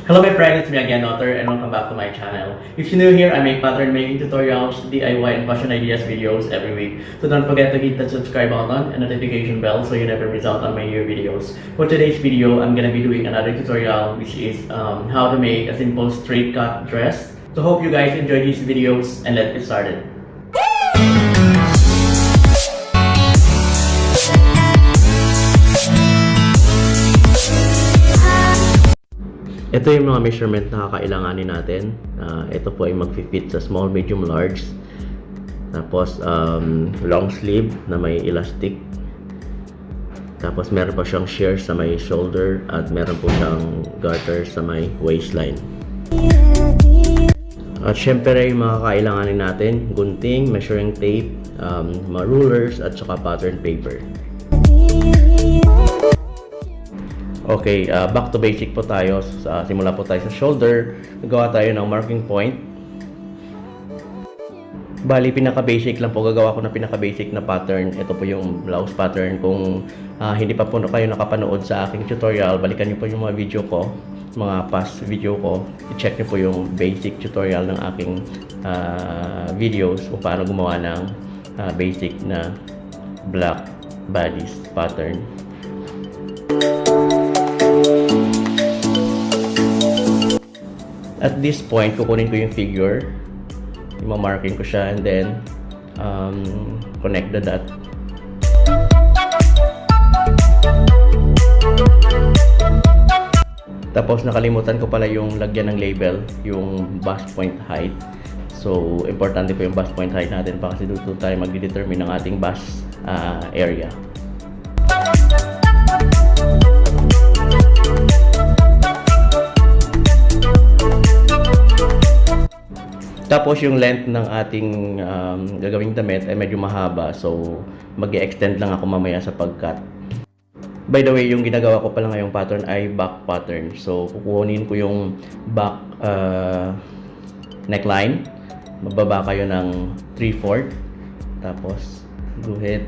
Hello my friend, it's me again, Otter, and welcome back to my channel. If you're new here, I make pattern making tutorials, DIY, and fashion ideas videos every week. So don't forget to hit the subscribe button and notification bell so you never miss out on my new videos. For today's video, I'm gonna be doing another tutorial which is how to make a simple straight cut dress. So hope you guys enjoy these videos and let's get started. Ito yung mga measurement na kakailanganin natin. Ito po ay mag-fit sa small, medium, large. Tapos long sleeve na may elastic. Tapos meron pa siyang sheer sa may shoulder at meron po siyang garter sa may waistline. At syempre yung mga kakailanganin natin, gunting, measuring tape, mga rulers at saka pattern paper. Okay, back to basic po tayo. Simula po tayo sa shoulder. Gagawa tayo ng marking point. Bali, pinaka-basic lang po. Gagawa ko ng pinaka-basic na pattern. Ito po yung blouse pattern. Kung hindi pa po kayo nakapanood sa aking tutorial, balikan nyo po yung mga video ko, mga past video ko. I-check nyo po yung basic tutorial ng aking videos kung paano gumawa ng basic na black bodice pattern. At this point, kukunin ko yung figure, i-marking ko siya, and then connect the dot. Tapos nakalimutan ko pala yung lagyan ng label, yung bust point height. So importante po yung bust point height natin pa kasi dito tayo mag-determine ng ating bust area. Tapos yung length ng ating gagawing damit ay medyo mahaba, so mag-e-extend lang ako mamaya sa pag-cut. By the way, yung ginagawa ko pala ngayong pattern ay back pattern. So kukunin ko yung back neckline, magbaba kayo ng 3/4, tapos guhit.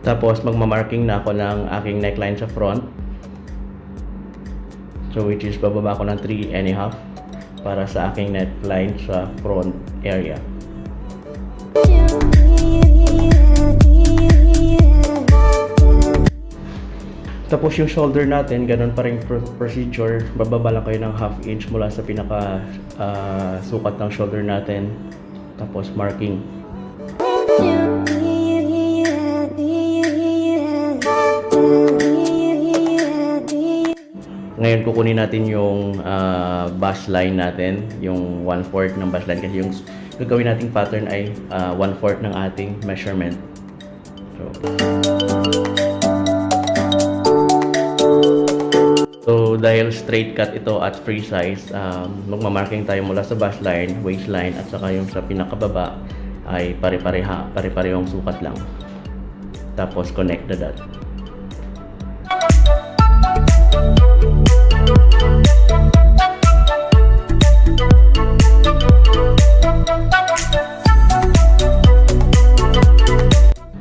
Tapos magmamarking na ako ng aking neckline sa front. So which is bababa ko ng 3.5 para sa aking neckline sa front area. Tapos yung shoulder natin, ganun pa rin procedure. Bababa lang kayo ng 1/2 inch mula sa pinaka sukat ng shoulder natin. Tapos marking. Ngayon kukunin natin yung bust line natin, yung 1/4 ng bust line kasi yung gagawin nating pattern ay 1/4 ng ating measurement. So dahil straight cut ito at free size, magmamarking tayo mula sa bust line, waistline at saka yung sa pinakababa ay pare-parehong sukat lang. Tapos connect the dot.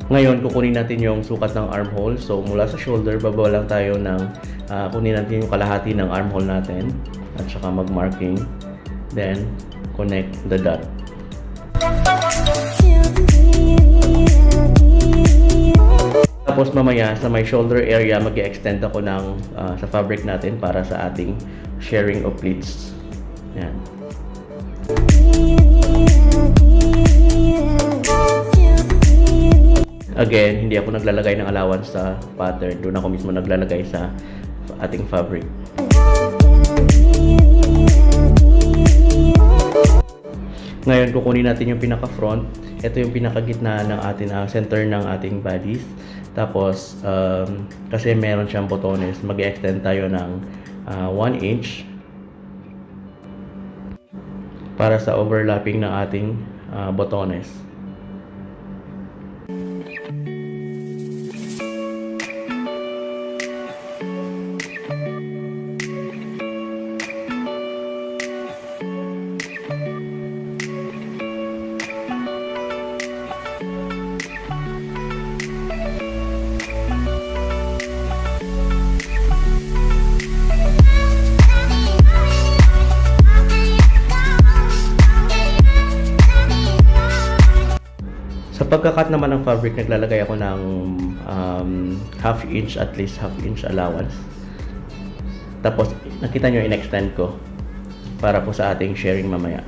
Ngayon, kukunin natin yung sukat ng armhole. So, mula sa shoulder, baba lang tayo ng kunin natin yung kalahati ng armhole natin at saka mag-marking. Then, connect the dot. Tapos mamaya, sa my shoulder area, mag-extend ako ng sa fabric natin para sa ating sharing of pleats. Yan. Again, hindi ako naglalagay ng allowance sa pattern. Doon ako mismo naglalagay sa ating fabric. Ngayon, kukunin natin yung pinaka-front. Ito yung pinaka-gitna ng ating center ng ating bodies. Tapos, kasi meron siyang botones, mag-extend tayo ng 1 inch para sa overlapping ng ating botones. pagka-cut naman ng fabric, naglalagay ako ng half inch, at least half inch allowance. Tapos nakita nyo, in-extend ko para po sa ating sharing mamaya.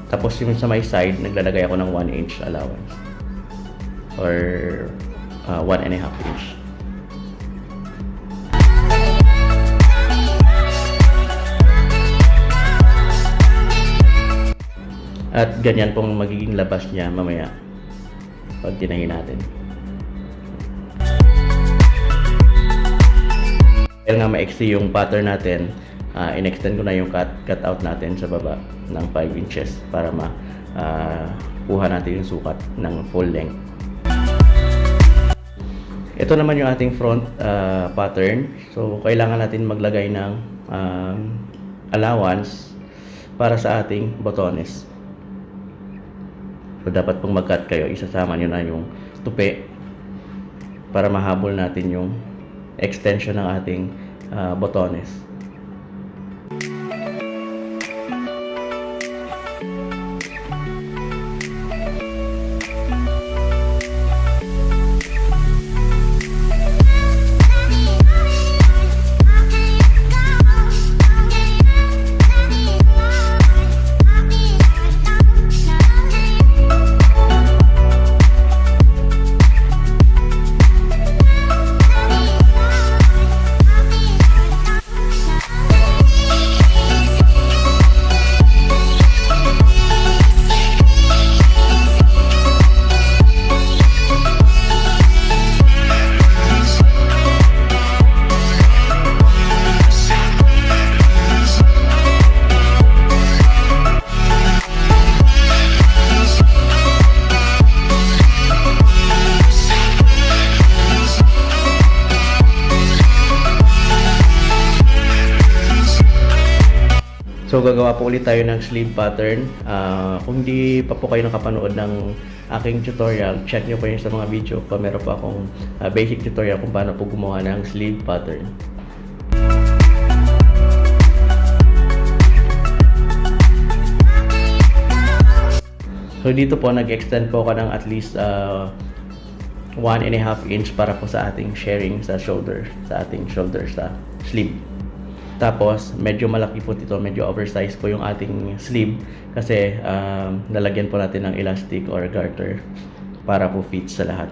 Tapos yung sa my side, naglalagay ako ng 1 inch allowance or 1.5 inch. At ganyan pong magiging labas niya mamaya pag tinahi natin. Dahil nga maiksi yung pattern natin, in-extend ko na yung cut out natin sa baba ng 5 inches para kuha natin yung sukat ng full length. Ito naman yung ating front pattern. So kailangan natin maglagay ng allowance para sa ating botones. So dapat pong mag-cut kayo, isasama nyo na yung tupi para mahabol natin yung extension ng ating botones. So gagawa po ulit tayo ng sleeve pattern. Kung hindi pa po kayo nakapanood ng aking tutorial, check nyo po yun sa mga video ko. Meron po akong basic tutorial kung paano po gumawa ng sleeve pattern. So dito po nag-extend po ako ng at least 1.5 inch para po sa ating sharing sa shoulder, sa ating shoulder sa sleeve. Tapos medyo malaki po dito, medyo oversized po yung ating sleeve kasi lalagyan po natin ng elastic or garter para po fit sa lahat.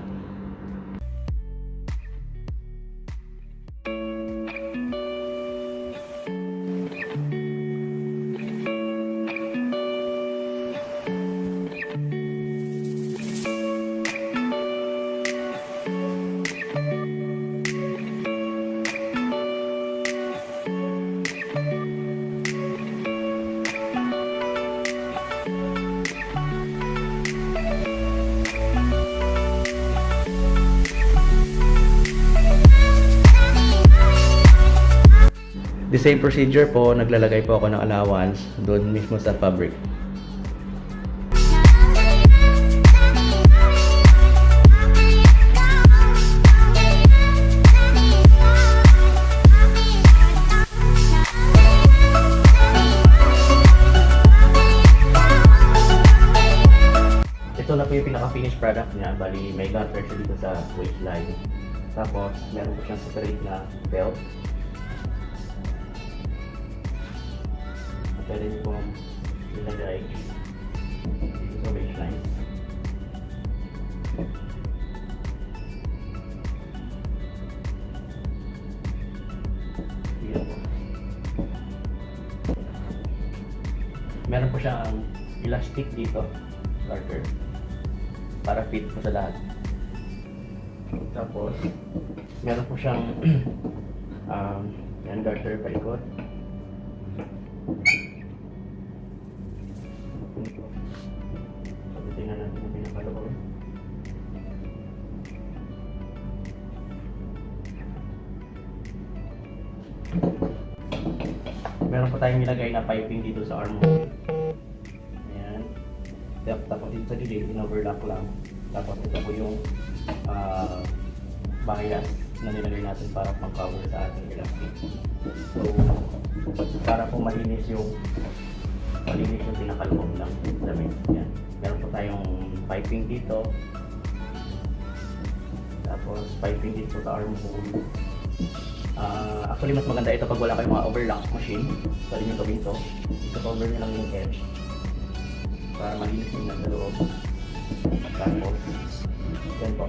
The same procedure po, naglalagay po ako ng allowance doon mismo sa fabric. Ito na po yung pinaka-finished product niya. Bali, may garter siya dito sa waistline. Tapos, meron po siyang separate na belt. Pwede nyo pong ilagay dito sa waistline. Dito po. Meron po siyang elastic dito, garter, para fit po sa lahat. Tapos, meron po siyang yan, garter paikot. So, tingnan natin yung pinakaloob. Meron po tayong nilagay na piping dito sa armhole. Ayan. Tapos dito sa gilid, in-overlock lang. Tapos ito po yung bias na nilagay natin para pang-cover sa ating elastic. So, para po malinis yung pinakaloob ng damit. Yan. Meron po tayong piping dito Tapos 520 po sa armhole. Actually mas maganda ito pag wala kayong mga overlock machine. Pwede nyo gawin to. Ito-cover nyo lang yung edge para malinis nyo na sa loob. Tapos yan po.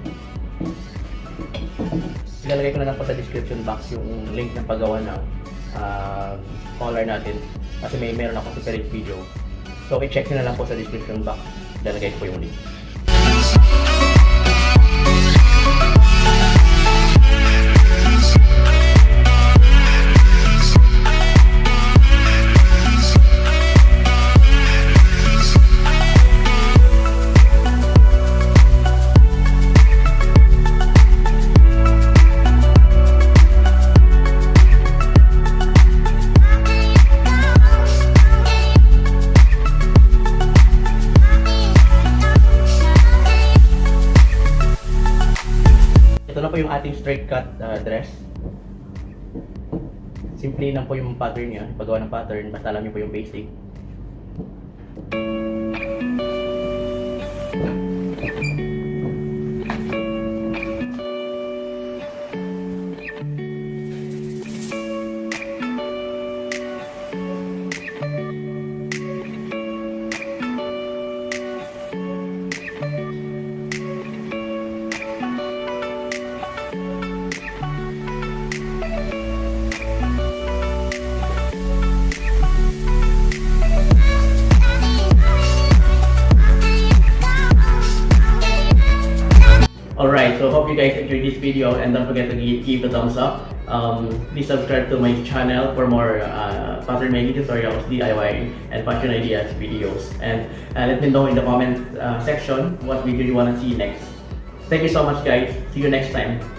Ilalagay ko na lang po sa description box yung link ng paggawa ng collar natin kasi meron ako separate video. So i-check nyo na lang po sa description box. Ilalagay ko po yung link. Ito na po yung ating straight cut dress. Simple lang po yung pattern niya, paggawa ng pattern, basta alam niyo po yung basic. Alright, so hope you guys enjoyed this video and don't forget to give a thumbs up. Please subscribe to my channel for more pattern making tutorials, DIY, and fashion ideas videos. And let me know in the comment section what video you want to see next. Thank you so much guys. See you next time.